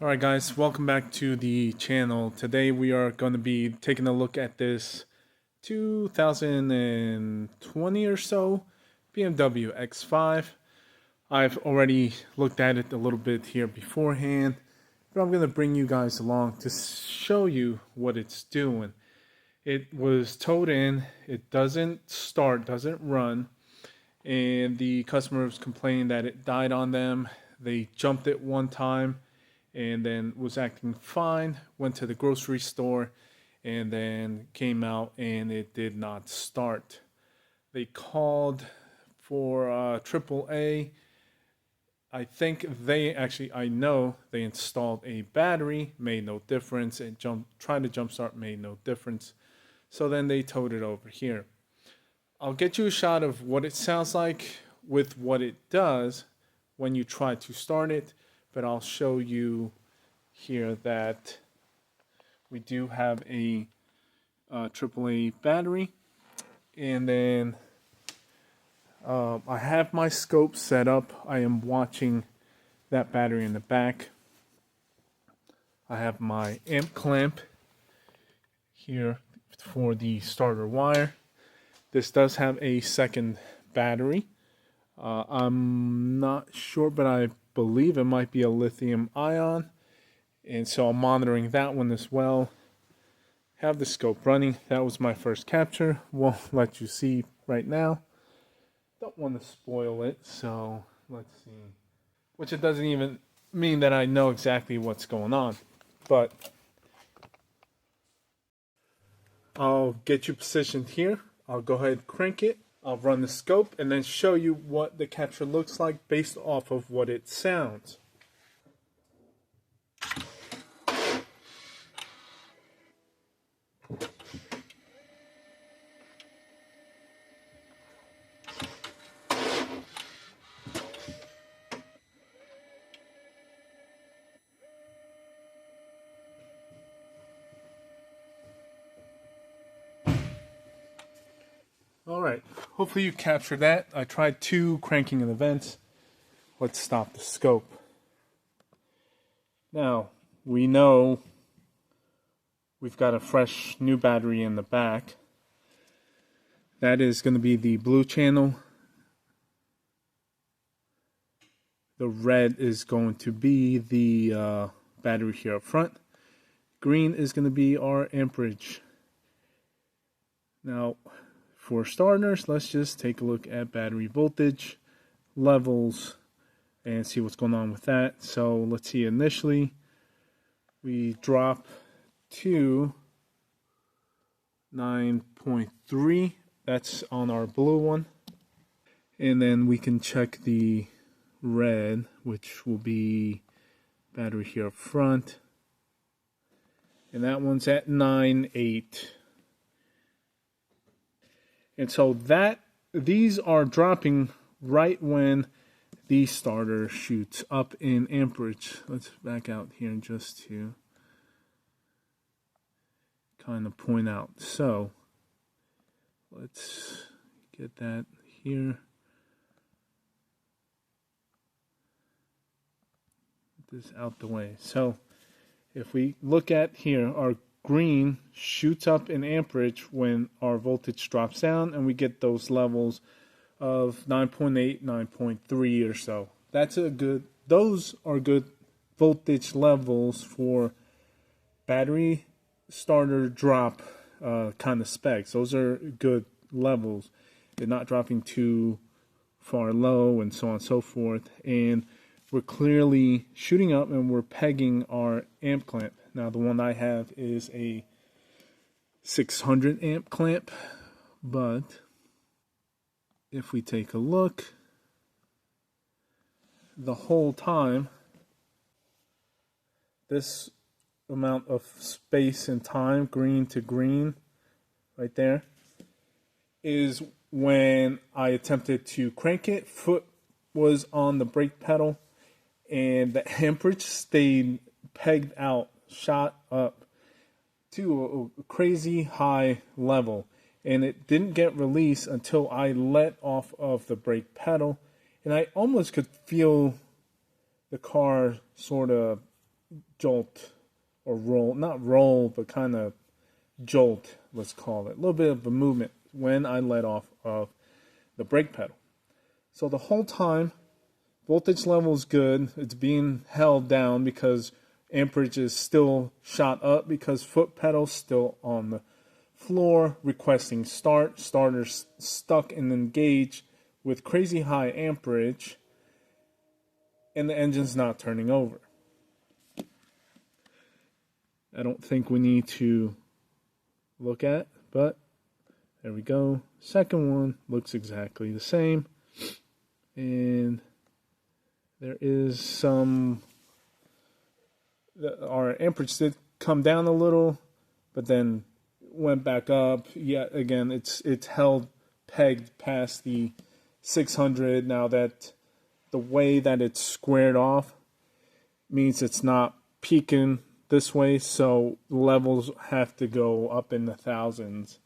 Alright guys, welcome back to the channel. Today we are going to be taking a look at this 2020 or so BMW X5. I've already looked at it a little bit here beforehand, but I'm going to bring you guys along to show you what it's doing. It was towed in, it doesn't start, doesn't run, and the customers complained that it died on them. They jumped it one time and then was acting fine, went to the grocery store, and then came out and it did not start. They called for AAA. I know they installed a battery, made no difference, and tried to jumpstart, made no difference. So then they towed it over here. I'll get you a shot of what it sounds like with what it does when you try to start it, but I'll show you here that we do have a AAA battery, and then I have my scope set up. I am watching that battery in the back. I have my amp clamp here for the starter wire. This does have a second battery. I'm not sure, but I believe it might be a lithium ion. And so I'm monitoring that one as well. Have the scope running. That was my first capture. Won't let you see right now. Don't want to spoil it, so let's see. Which it doesn't even mean that I know exactly what's going on. But I'll get you positioned here. I'll go ahead and crank it. I'll run the scope and then show you what the capture looks like based off of what it sounds. Alright, hopefully you captured that. I tried 2 cranking events. Let's stop the scope. Now, we know we've got a fresh new battery in the back. That is going to be the blue channel. The red is going to be the battery here up front. Green is going to be our amperage. Now, for starters, let's just take a look at battery voltage levels and see what's going on with that. So let's see, initially we drop to 9.3. That's on our blue one. And then we can check the red, which will be battery here up front. And that one's at 9.8. And so these are dropping right when the starter shoots up in amperage. Let's back out here just to kind of point out. So let's get that here. Get this out the way. So if we look at here, our green shoots up in amperage when our voltage drops down, and we get those levels of 9.8, 9.3 or so. Those are good voltage levels for battery starter drop kind of specs. Those are good levels. They're not dropping too far low and so on and so forth. And we're clearly shooting up and we're pegging our amp clamp. Now the one I have is a 600 amp clamp, but if we take a look, the whole time, this amount of space and time, green to green, right there, is when I attempted to crank it. Foot was on the brake pedal, and the amperage stayed pegged out, shot up to a crazy high level, and it didn't get released until I let off of the brake pedal, and I almost could feel the car sort of jolt or roll, not roll, but kind of jolt, let's call it. A little bit of a movement when I let off of the brake pedal. So the whole time, voltage level is good. It's being held down because amperage is still shot up because foot pedal's still on the floor, requesting start. Starter's stuck and engaged with crazy high amperage, and the engine's not turning over. I don't think we need to look at, but there we go. Second one looks exactly the same, and there is some, our amperage did come down a little, but then went back up. Yet again, it's held pegged past the 600. Now that the way that it's squared off means it's not peaking this way, so levels have to go up in the thousands.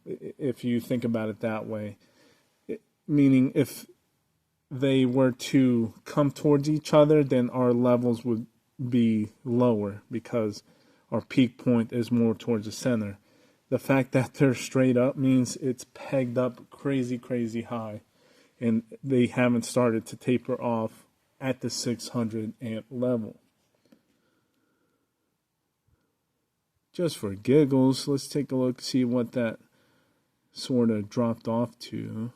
If you think about it that way, meaning if they were to come towards each other, then our levels would be lower because our peak point is more towards the center. The fact that they're straight up means it's pegged up crazy high, and they haven't started to taper off at the 600 amp level. Just for giggles, let's take a look, see what that sort of dropped off to.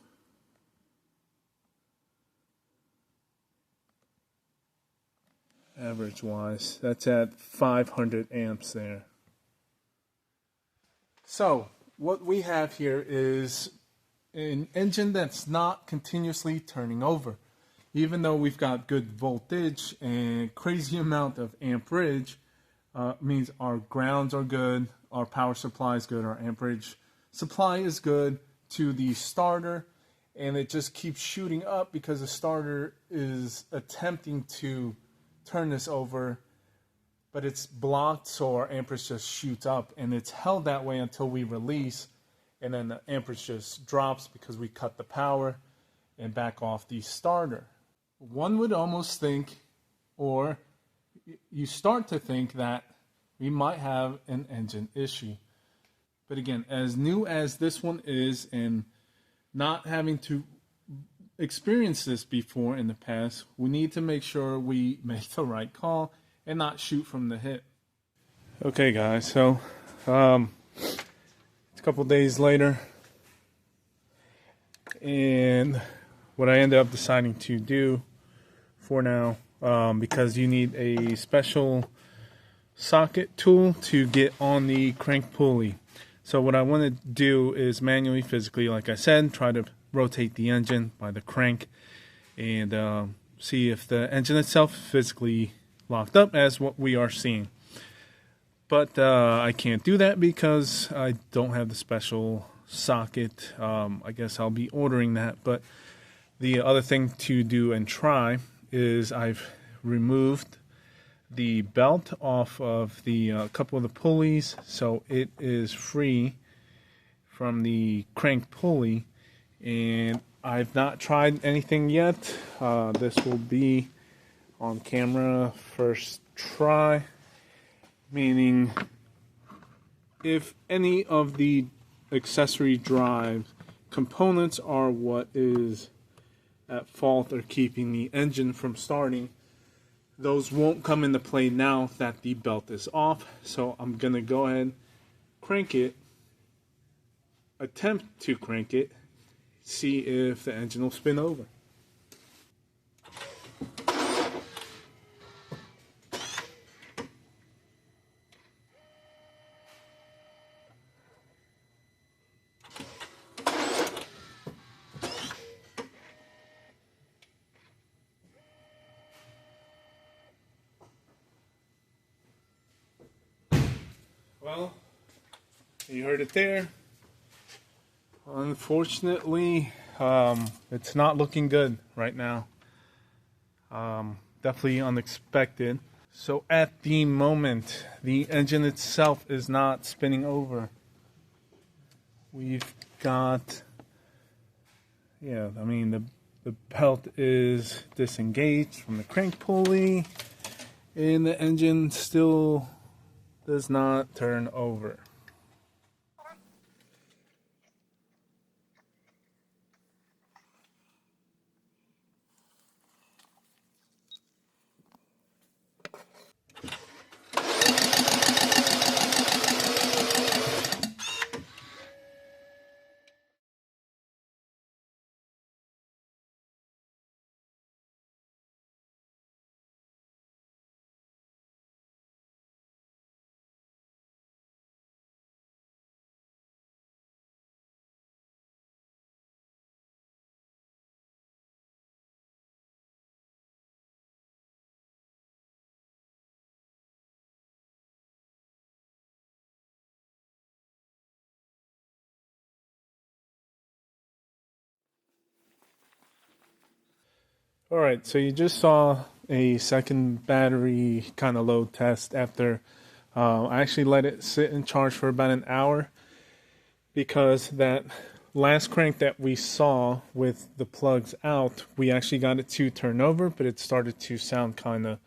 Average wise, that's at 500 amps there. So what we have here is an engine that's not continuously turning over. Even though we've got good voltage and crazy amount of amperage, means our grounds are good, our power supply is good, our amperage supply is good to the starter, and it just keeps shooting up because the starter is attempting to turn this over, but it's blocked, so our amperage just shoots up, and it's held that way until we release, and then the amperage just drops because we cut the power and back off the starter. One would almost think, or you start to think, that we might have an engine issue. But again, as new as this one is, and not having to experience this before in the past, we need to make sure we make the right call and not shoot from the hip. Okay guys, so it's a couple days later, and what I ended up deciding to do for now, because you need a special socket tool to get on the crank pulley. So what I want to do is manually, physically, like I said, try to rotate the engine by the crank and see if the engine itself physically locked up as what we are seeing. But I can't do that because I don't have the special socket. I guess I'll be ordering that. But the other thing to do and try is I've removed the belt off of the couple of the pulleys, so it is free from the crank pulley, and I've not tried anything yet. This will be on camera first try, meaning if any of the accessory drive components are what is at fault or keeping the engine from starting, those won't come into play now that the belt is off. So I'm gonna go ahead, crank it, attempt to crank it, see if the engine will spin over. Well, you heard it there. Unfortunately, it's not looking good right now. Definitely unexpected. So at the moment, the engine itself is not spinning over. We've got, I mean, the belt is disengaged from the crank pulley, and the engine still does not turn over. Alright, so you just saw a second battery kind of load test after I actually let it sit and charge for about an hour, because that last crank that we saw with the plugs out, we actually got it to turn over, but it started to sound kind of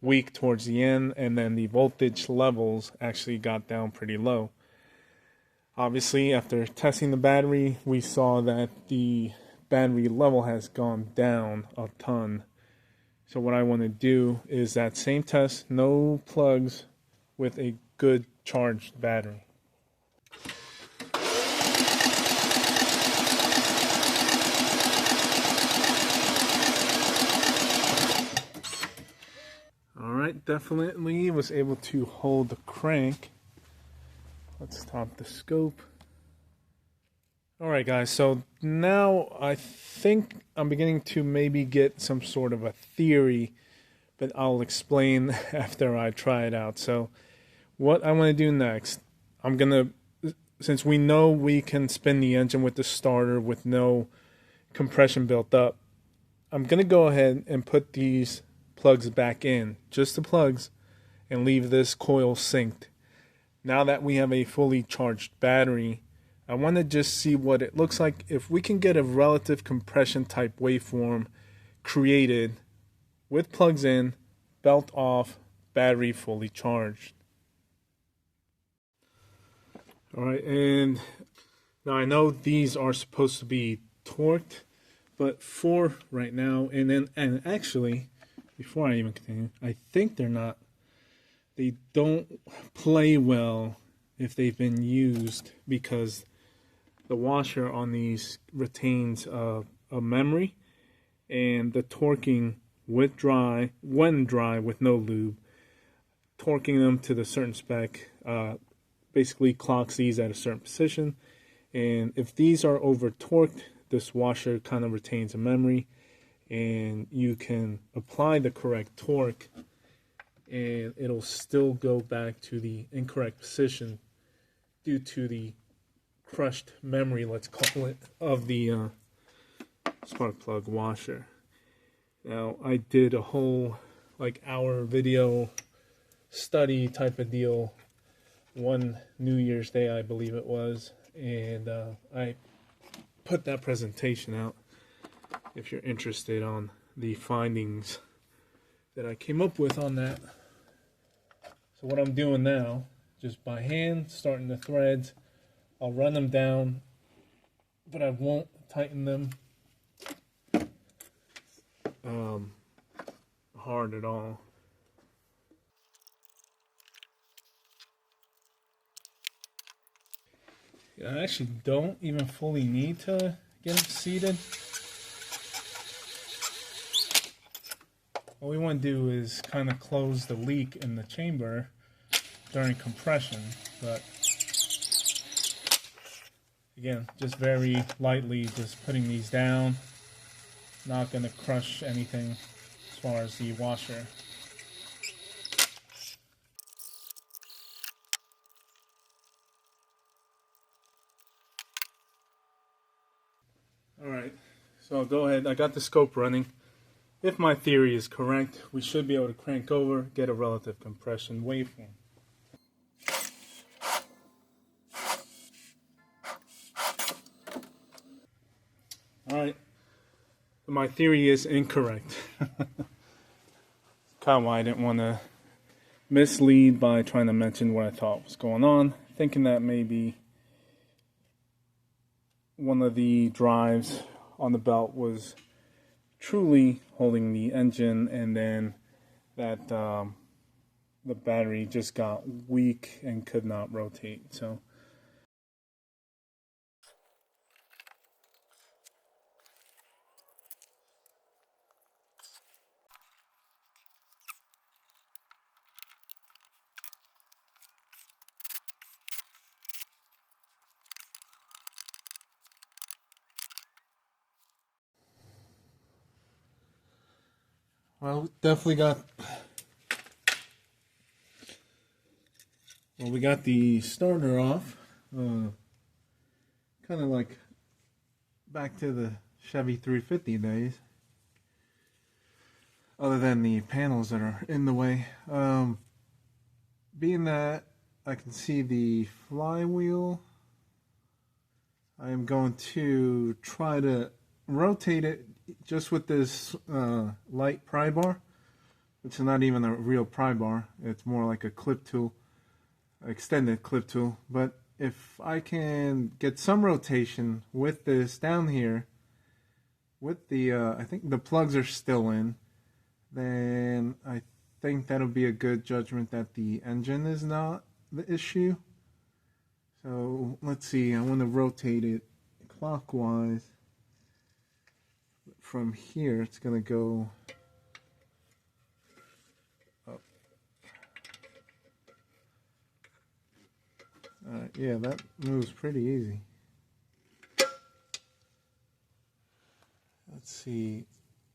weak towards the end, and then the voltage levels actually got down pretty low. Obviously, after testing the battery, we saw that the battery level has gone down a ton. So what I want to do is that same test, no plugs, with a good charged battery. Alright, definitely was able to hold the crank. Let's stop the scope. Alright guys, so now I think I'm beginning to maybe get some sort of a theory, but I'll explain after I try it out. So what I want to do next, I'm going to, since we know we can spin the engine with the starter with no compression built up, I'm going to go ahead and put these plugs back in, just the plugs, and leave this coil synced. Now that we have a fully charged battery, I want to just see what it looks like if we can get a relative compression type waveform created with plugs in, belt off, battery fully charged. Alright, and now I know these are supposed to be torqued, but for right now, and actually, before I even continue, I think they're not, they don't play well if they've been used, because the washer on these retains a memory, and the torquing with dry, when dry with no lube, torquing them to the certain spec basically clocks these at a certain position, and if these are over torqued, this washer kind of retains a memory, and you can apply the correct torque and it'll still go back to the incorrect position due to the crushed memory, let's call it, of the spark plug washer. Now, I did a whole hour video study type of deal one New Year's Day, I believe it was, and I put that presentation out if you're interested on the findings that I came up with on that. So what I'm doing now, just by hand, starting the threads, I'll run them down, but I won't tighten them hard at all. I actually don't even fully need to get them seated. What we want to do is kind of close the leak in the chamber during compression, but again, just very lightly just putting these down, not going to crush anything as far as the washer. Alright, so I'll go ahead, I got the scope running. If my theory is correct, we should be able to crank over, get a relative compression waveform. Alright, my theory is incorrect. Kind of why I didn't want to mislead by trying to mention what I thought was going on, thinking that maybe one of the drives on the belt was truly holding the engine, and then that the battery just got weak and could not rotate. So well, definitely got. Well, we got the starter off. Kind of like back to the Chevy 350 days. Other than the panels that are in the way. Being that I can see the flywheel, I am going to try to rotate it just with this light pry bar, which is not even a real pry bar. It's more like a clip tool, extended clip tool. But if I can get some rotation with this down here, with the I think the plugs are still in, then I think that'll be a good judgment that the engine is not the issue. So let's see, I want to rotate it clockwise. From here, it's going to go up. Yeah, that moves pretty easy. Let's see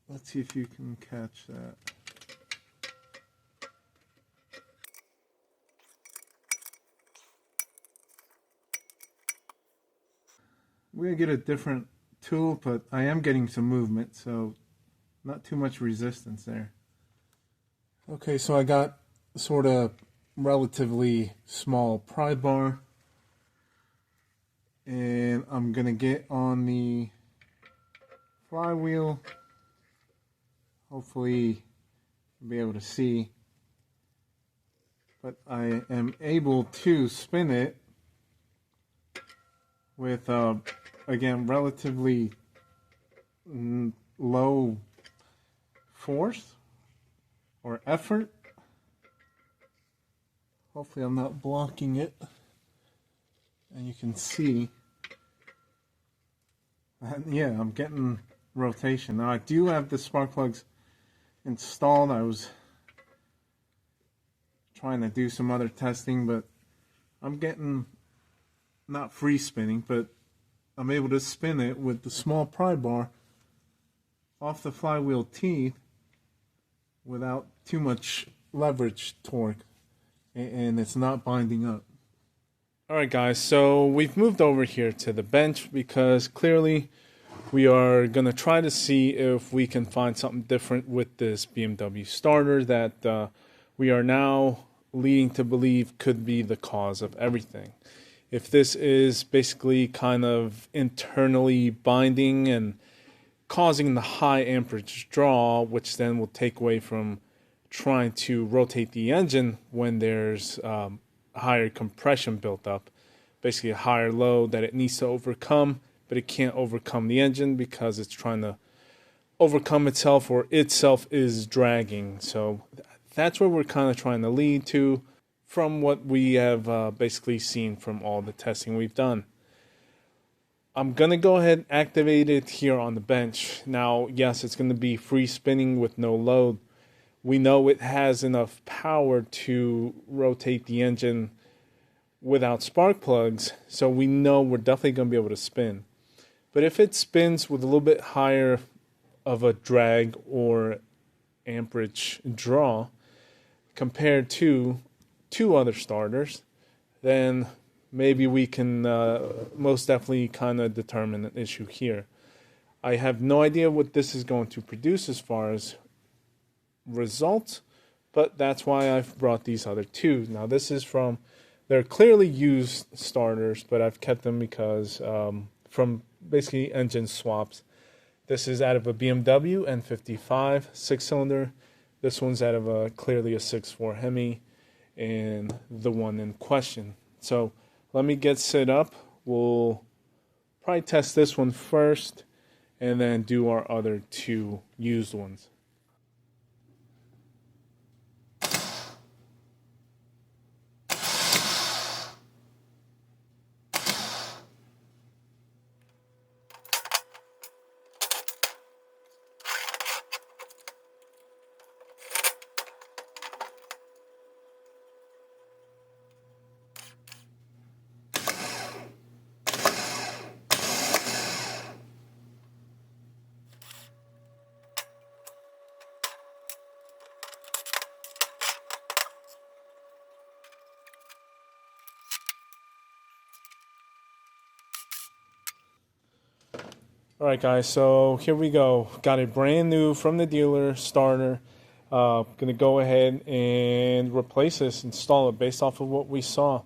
if you can catch that. We're going to get a different tool, but I am getting some movement, so not too much resistance there. Okay, so I got sort of relatively small pry bar, and I'm going to get on the flywheel. Hopefully you'll be able to see, but I am able to spin it with again relatively low force or effort. Hopefully I'm not blocking it, and you can see that, yeah, I'm getting rotation. Now I do have the spark plugs installed. I was trying to do some other testing, but I'm getting not free spinning, but I'm able to spin it with the small pry bar off the flywheel teeth without too much leverage torque, and it's not binding up. Alright guys, so we've moved over here to the bench because clearly we are going to try to see if we can find something different with this BMW starter that we are now leading to believe could be the cause of everything. If this is basically kind of internally binding and causing the high amperage draw, which then will take away from trying to rotate the engine when there's higher compression built up, basically a higher load that it needs to overcome, but it can't overcome the engine because it's trying to overcome itself, or itself is dragging. So that's where we're kind of trying to lead to from what we have basically seen from all the testing we've done. I'm going to go ahead and activate it here on the bench. Now, yes, it's going to be free spinning with no load. We know it has enough power to rotate the engine without spark plugs, so we know we're definitely going to be able to spin. But if it spins with a little bit higher of a drag or amperage draw compared to two other starters, then maybe we can most definitely kind of determine an issue here. I have no idea what this is going to produce as far as results, but that's why I've brought these other two. Now this is from, they're clearly used starters, but I've kept them because from basically engine swaps. This is out of a BMW N55 6-cylinder. This one's out of clearly a 6.4 Hemi. and the one in question. So let me get set up. We'll probably test this one first and then do our other two used ones. Alright guys, so here we go. Got a brand new from the dealer starter. Gonna go ahead and replace this, install it based off of what we saw.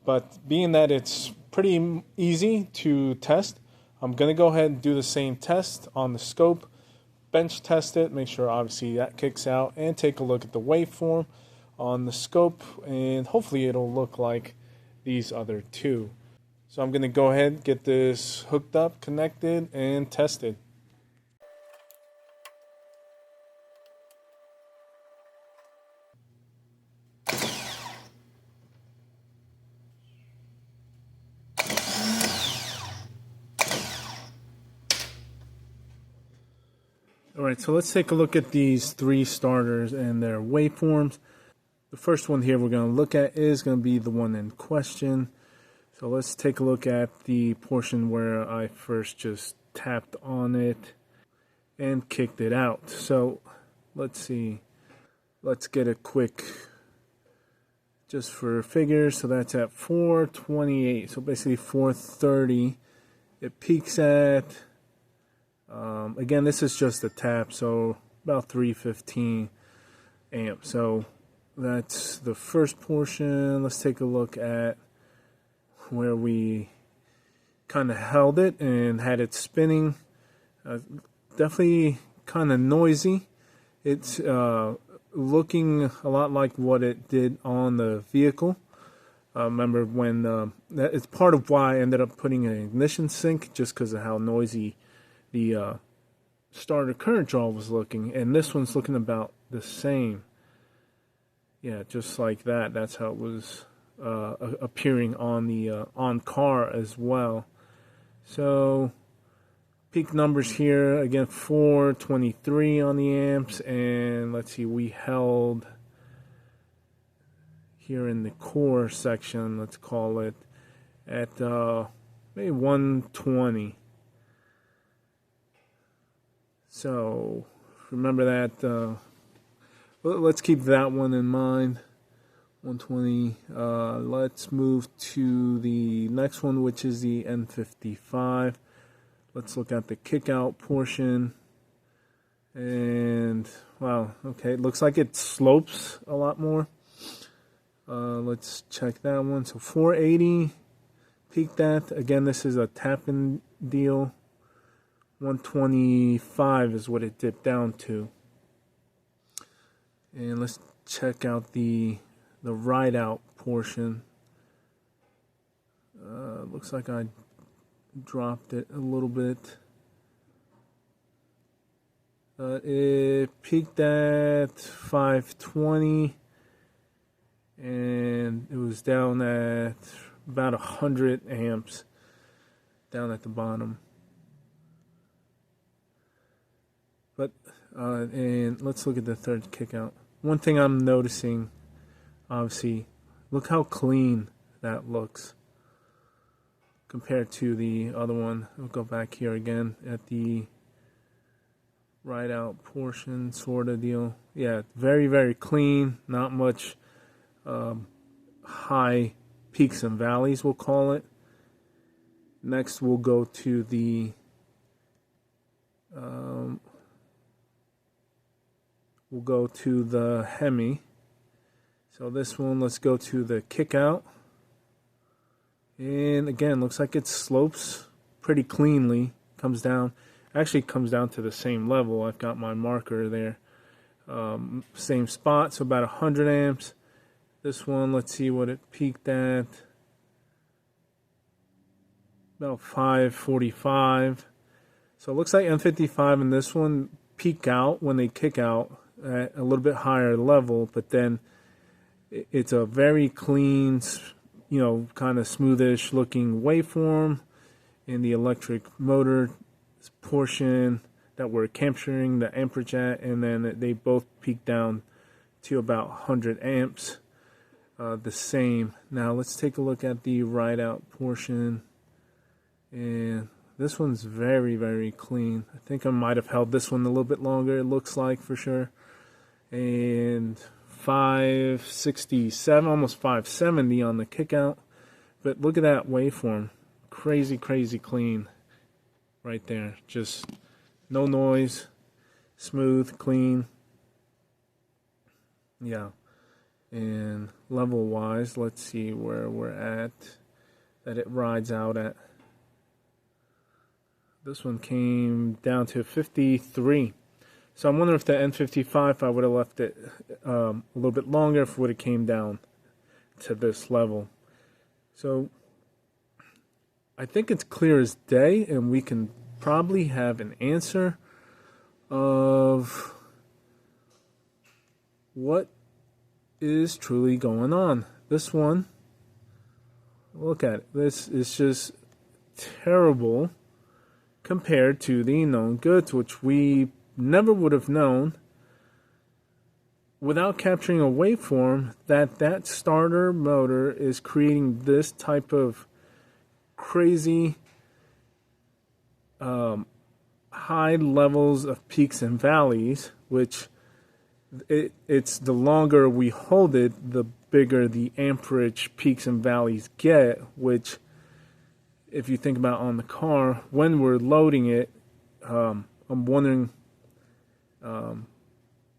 But being that it's pretty easy to test, I'm gonna go ahead and do the same test on the scope, bench test it, make sure obviously that kicks out, and take a look at the waveform on the scope, and hopefully it'll look like these other two. So I'm going to go ahead, get this hooked up, connected, and tested. Alright, so let's take a look at these three starters and their waveforms. The first one here we're going to look at is going to be the one in question. So let's take a look at the portion where I first just tapped on it and kicked it out. So let's see. Let's get a quick, just for figures. So that's at 428. So basically 430. It peaks at, again, this is just a tap, so about 315 amps. So that's the first portion. Let's take a look at where we kind of held it and had it spinning. Definitely kind of noisy. It's looking a lot like what it did on the vehicle. Remember when it's part of why I ended up putting an ignition sync, just because of how noisy the starter current draw was looking, and this one's looking about the same. Yeah, just like that. That's how it was appearing on the on car as well. So peak numbers here again, 423 on the amps, and let's see, we held here in the core section, let's call it, at maybe 120. So remember that. Let's keep that one in mind. 120. Let's move to the next one, which is the N55. Let's look at the kick out portion. And wow, okay, it looks like it slopes a lot more. Let's check that one. So 480 peaked at. Again, this is a tap-in deal. 125 is what it dipped down to. And let's check out the ride out portion. Looks like I dropped it a little bit. It peaked at 520 and it was down at about 100 amps down at the bottom. But and let's look at the third kick out. One thing I'm noticing, obviously, look how clean that looks compared to the other one. We'll go back here again at the ride out portion sort of deal. Yeah, very, very clean. Not much high peaks and valleys, we'll call it. Next, we'll go to the Hemi. So this one, let's go to the kick out. And again, looks like it slopes pretty cleanly. Comes down, actually comes down to the same level. I've got my marker there. Same spot, so about 100 amps. This one, let's see what it peaked at. About 545. So it looks like M55 and this one peak out when they kick out at a little bit higher level, but then it's a very clean, you know, kind of smoothish looking waveform in the electric motor portion that we're capturing the amperage at, and then they both peak down to about 100 amps, the same. Now let's take a look at the ride out portion, and this one's very, very clean. I think I might have held this one a little bit longer, it looks like, for sure. And 567, almost 570 on the kick out. But look at that waveform. Crazy, crazy clean right there. Just no noise, smooth, clean. Yeah. And level wise, let's see where we're at, that it rides out at. This one came down to 53. So I'm wondering if the N55, if I would have left it a little bit longer, if it would have came down to this level. So I think it's clear as day, and we can probably have an answer of what is truly going on. This one, look at it. This is just terrible compared to the known goods, which we never would have known without capturing a waveform that starter motor is creating this type of crazy high levels of peaks and valleys, which it's the longer we hold it, the bigger the amperage peaks and valleys get, which, if you think about on the car, when we're loading it, I'm wondering,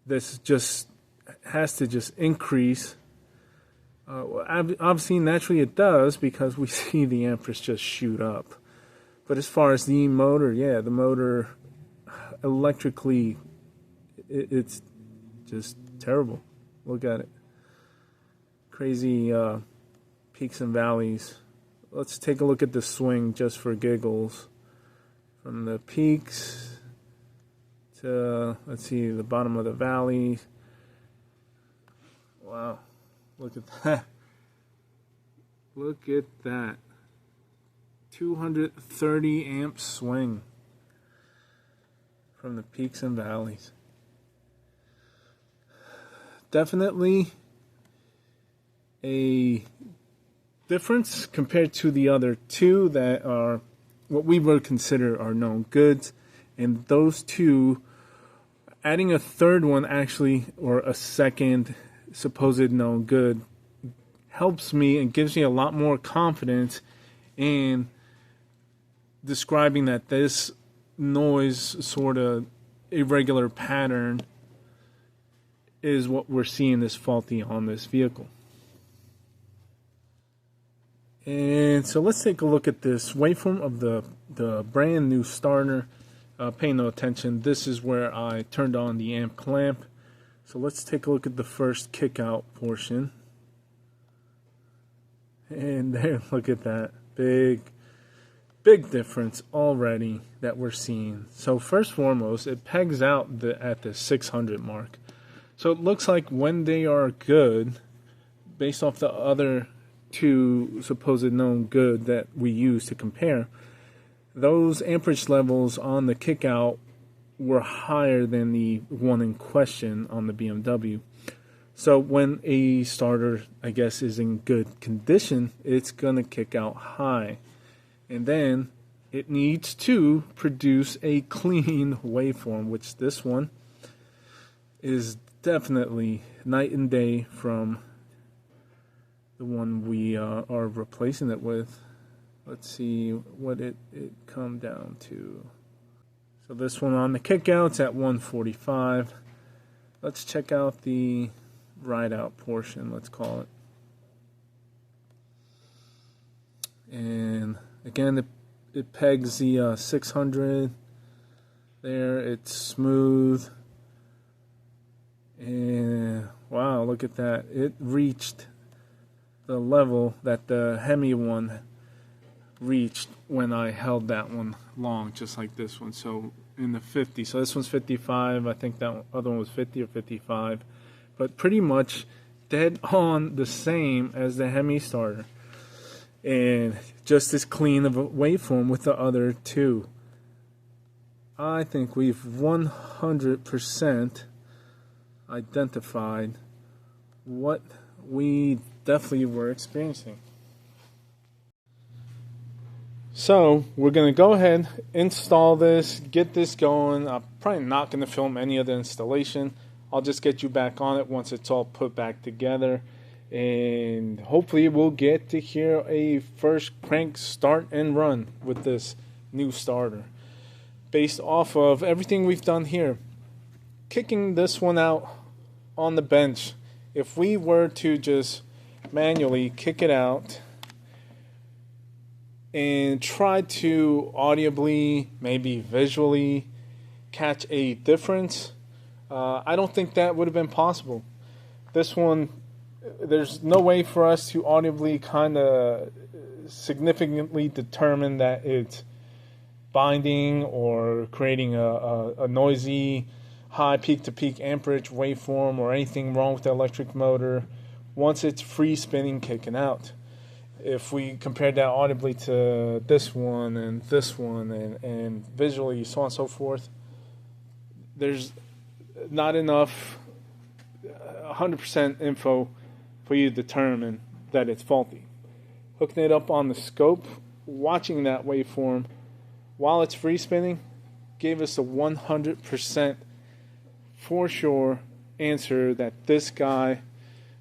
this just has to just increase. Obviously, naturally it does, because we see the amperage just shoot up. But as far as the motor, yeah, the motor electrically, it's just terrible. Look at it. Crazy peaks and valleys. Let's take a look at the swing just for giggles. From the peaks to, let's see, the bottom of the valley. Wow, look at that. Look at that. 230 amp swing from the peaks and valleys. Definitely a difference compared to the other two that are what we would consider our known goods. And those two, adding a third one actually, or a second supposed known good, helps me and gives me a lot more confidence in describing that this noise sort of irregular pattern is what we're seeing is faulty on this vehicle. And so let's take a look at this waveform of the brand new starter. Pay no attention. This is where I turned on the amp clamp. So let's take a look at the first kick out portion. And there, look at that. Big difference already that we're seeing. So first foremost, it pegs out at the 600 mark. So it looks like when they are good, based off the other two supposed known good that we use to compare, those amperage levels on the kick out were higher than the one in question on the BMW. So when a starter, I guess, is in good condition, it's going to kick out high. And then it needs to produce a clean waveform, which this one is definitely night and day from the one we are replacing it with. Let's see what it come down to. So this one on the kickouts at 145. Let's check out the ride out portion, let's call it. And again, it pegs the 600 there. It's smooth. And wow, look at that. It reached the level that the Hemi one reached when I held that one long, just like this one. So in the 50. So this one's 55. I think that other one was 50 or 55. But pretty much dead on the same as the Hemi starter. And just as clean of a waveform with the other two. I think we've 100% identified what we definitely were experiencing. So we're going to go ahead, install this, get this going. I'm probably not going to film any of the installation. I'll just get you back on it once it's all put back together. And hopefully we'll get to hear a first crank start and run with this new starter. Based off of everything we've done here, kicking this one out on the bench, if we were to just manually kick it out and try to audibly, maybe visually catch a difference, I don't think that would have been possible. This one, there's no way for us to audibly kind of significantly determine that it's binding or creating a noisy high peak-to-peak amperage waveform or anything wrong with the electric motor once it's free spinning kicking out. If we compared that audibly to this one and visually so on and so forth, there's not enough 100% info for you to determine that it's faulty. Hooking it up on the scope, watching that waveform while it's free spinning gave us a 100% for sure answer that this guy,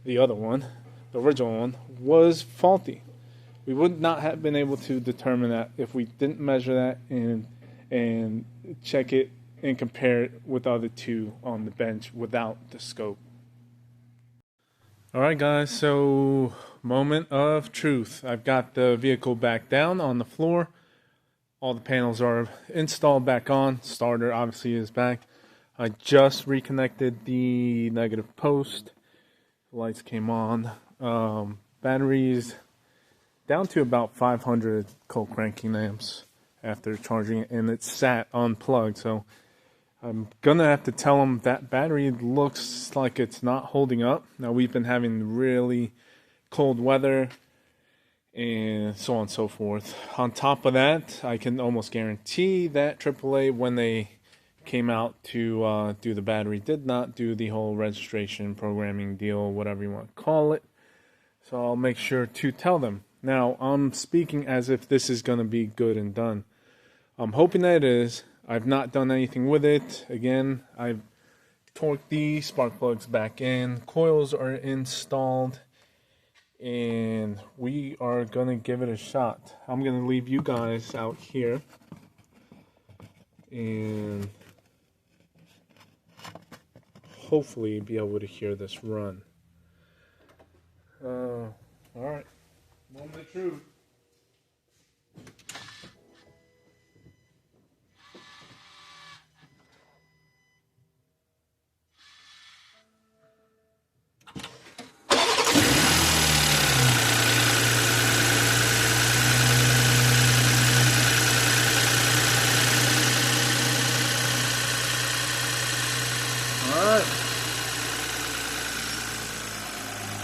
the other one, the original one, was faulty. We would not have been able to determine that if we didn't measure that and check it and compare it with the other two on the bench without the scope. Alright guys, so moment of truth. I've got the vehicle back down on the floor. All the panels are installed back on. Starter obviously is back. I just reconnected the negative post. The lights came on. Batteries down to about 500 cold cranking amps after charging it, and it's sat unplugged. So I'm gonna have to tell them that battery looks like it's not holding up. Now we've been having really cold weather and so on and so forth. On top of that, I can almost guarantee that AAA, when they came out to do the battery, did not do the whole registration programming deal, whatever you want to call it. So I'll make sure to tell them. Now, I'm speaking as if this is going to be good and done. I'm hoping that it is. I've not done anything with it. Again, I've torqued the spark plugs back in. Coils are installed. And we are going to give it a shot. I'm going to leave you guys out here. And hopefully be able to hear this run. Alright. Moment of truth. Alright.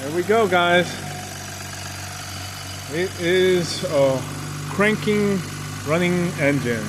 There we go, guys. It is a cranking, running engine.